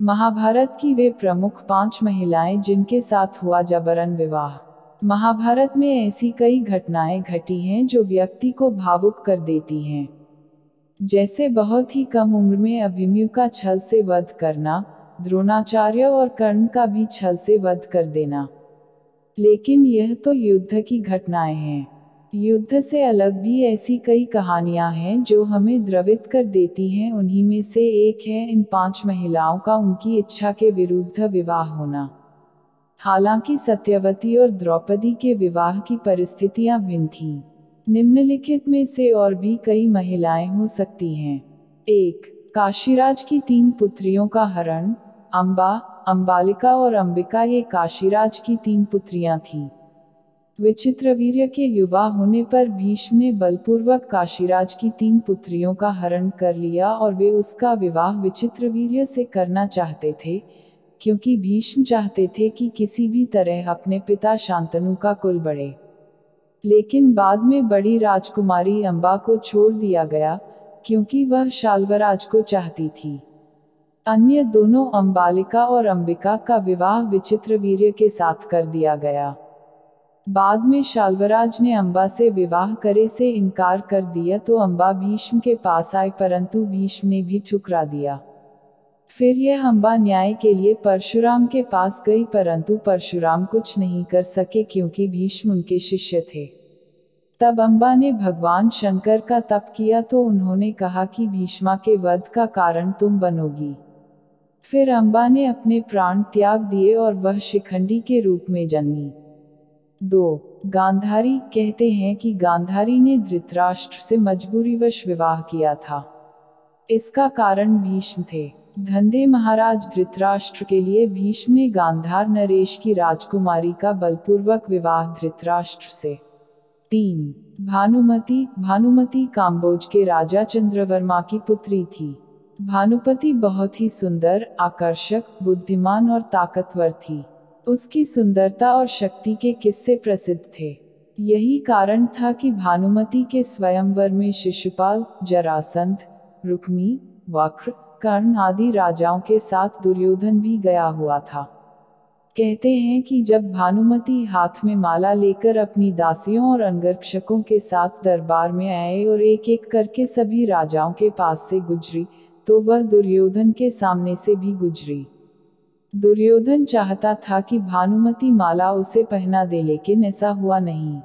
महाभारत की वे प्रमुख 5 महिलाएं जिनके साथ हुआ जबरन विवाह। महाभारत में ऐसी कई घटनाएं घटी हैं जो व्यक्ति को भावुक कर देती हैं। जैसे बहुत ही कम उम्र में अभिमन्यु का छल से वध करना, द्रोणाचार्य और कर्ण का भी छल से वध कर देना। लेकिन यह तो युद्ध की घटनाएं हैं। युद्ध से अलग भी ऐसी कई कहानियां हैं जो हमें द्रवित कर देती हैं। उन्हीं में से एक है इन 5 महिलाओं का उनकी इच्छा के विरुद्ध विवाह होना। हालांकि सत्यवती और द्रौपदी के विवाह की परिस्थितियां भिन्न थीं। निम्नलिखित में से और भी कई महिलाएं हो सकती हैं। 1. काशीराज की 3 पुत्रियों का हरण। अंबा, अंबालिका और अंबिका ये काशीराज की 3 पुत्रियां थीं। विचित्रवीर्य के युवा होने पर भीष्म ने बलपूर्वक काशीराज की 3 पुत्रियों का हरण कर लिया और वे उसका विवाह विचित्रवीर्य से करना चाहते थे, क्योंकि भीष्म चाहते थे कि किसी भी तरह अपने पिता शांतनु का कुल बढ़े। लेकिन बाद में बड़ी राजकुमारी अंबा को छोड़ दिया गया, क्योंकि वह शाल्वराज को चाहती थी। अन्य दोनों अंबालिका और अंबिका का विवाह विचित्रवीर्य के साथ कर दिया गया। बाद में शाल्वराज ने अंबा से विवाह करे से इनकार कर दिया तो अंबा भीष्म के पास आए, परंतु भीष्म ने भी ठुकरा दिया। फिर यह अंबा न्याय के लिए परशुराम के पास गई, परंतु परशुराम कुछ नहीं कर सके क्योंकि भीष्म उनके शिष्य थे। तब अंबा ने भगवान शंकर का तप किया तो उन्होंने कहा कि भीष्मा के वध का कारण तुम बनोगी। फिर अंबा ने अपने प्राण त्याग दिए और वह शिखंडी के रूप में जन्मी। 2. गांधारी। कहते हैं कि गांधारी ने धृतराष्ट्र से मजबूरीवश विवाह किया था। इसका कारण भीष्म थे। धनंजय महाराज धृतराष्ट्र के लिए भीष्म ने गांधार नरेश की राजकुमारी का बलपूर्वक विवाह धृतराष्ट्र से। 3. भानुमति। भानुमति काम्बोज के राजा चंद्रवर्मा की पुत्री थी। भानुपति बहुत ही सुंदर, आकर्षक, बुद्धिमान और ताकतवर थी। उसकी सुंदरता और शक्ति के किस्से प्रसिद्ध थे। यही कारण था कि भानुमति के स्वयंवर में शिशुपाल, जरासंध, रुक्मी, वक्र, कर्ण आदि राजाओं के साथ दुर्योधन भी गया हुआ था। कहते हैं कि जब भानुमति हाथ में माला लेकर अपनी दासियों और अंगरक्षकों के साथ दरबार में आए और एक एक करके सभी राजाओं के पास से गुजरी, तो वह दुर्योधन के सामने से भी गुजरी। दुर्योधन चाहता था कि भानुमति माला उसे पहना दे, लेकिन ऐसा हुआ नहीं।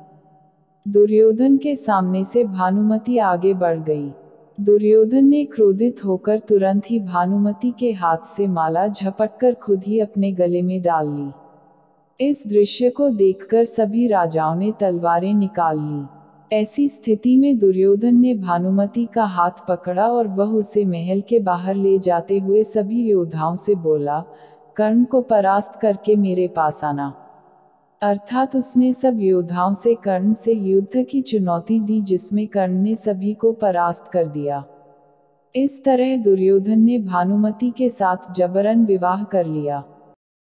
दुर्योधन के सामने से भानुमति आगे बढ़ गई। दुर्योधन ने क्रोधित होकर तुरंत ही भानुमति के हाथ से माला झपटकर खुद ही अपने गले में डाल ली। इस दृश्य को देखकर सभी राजाओं ने तलवारें निकाल ली। ऐसी स्थिति में दुर्योधन ने भानुमति का हाथ पकड़ा और वह उसे महल के बाहर ले जाते हुए सभी योद्धाओं से बोला, कर्ण को परास्त करके मेरे पास आना। अर्थात उसने सब योद्धाओं से कर्ण से युद्ध की चुनौती दी, जिसमें कर्ण ने सभी को परास्त कर दिया। इस तरह दुर्योधन ने भानुमति के साथ जबरन विवाह कर लिया।